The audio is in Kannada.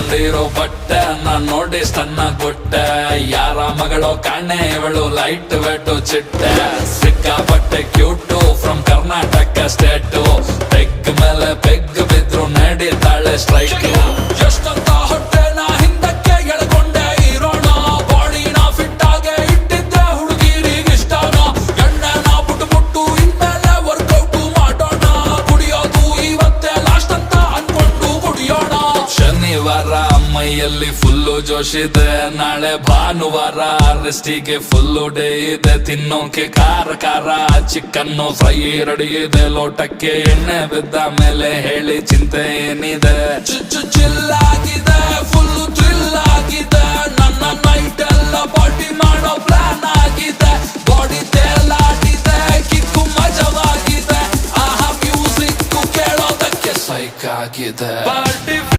ಹಾಕೊಂಡಿರೋ ಬಟ್ಟೆ ನಾನ್ ನೋಡಿ ಸಣ್ಣ ಗುಟ್ಟೆ ಯಾರ ಮಗಳೋ ಕಾಣೆ ಇವಳು ಲೈಟ್ ವೆಟ್ಟು ಚಿಟ್ಟೆ ಸಿಕ್ಕಾಪಟ್ಟೆ cute from Karnataka state peg ಮೇಲೆ ಪೆಗ್ ಬಿದ್ರು ನಡೀತಾಳೆ ಸ್ಟ್ರೈಕ್ ಎಷ್ಟಂತ ಹೊಟ್ಟೆ ನಾ ಹಿಂದಕ್ಕೆ ಎಳ್ಕೊಂಡೆ ಇರೋಣ ಬಾಡಿನ ಫಿಟ್ ಆಗೆ ಇಟ್ಟಿದ್ದೆ ಹುಡುಗಿರಿಗೆ ಇಷ್ಟನೋ ಎಣ್ಣೆ ನಾ ಬಿಟ್ಟು ಇನ್ಮೇಲೆ ವರ್ಕೌಟ್ ಮಾಡೋಣ ಕುಡಿಯೋದು ಇವತ್ತೇ ಲಾಸ್ಟ್ ಅಂತ ಅನ್ಕೊಂಡು ಕುಡಿಯೋಣ ಶನಿವಾರ ಮೈಯಲ್ಲಿ ಫುಲ್ಲು ಜೋಶಿದೆ ನಾಳೆ ಭಾನುವಾರ ರೆಸ್ಟಿಗೆ ಫುಲ್ಲು ಡೇ ಇದೆ ತಿನ್ನೋಕೆ ಖಾರ ಖಾರ ಚಿಕನ್ನು ಫ್ರೈ ರೆಡಿ ಇದೆ ಲೋಟಕ್ಕೆ ಎಣ್ಣೆ ಬಿದ್ದ ಮೇಲೆ ಹೇಳಿ ಚಿಂತೆ ಏನಿದೆ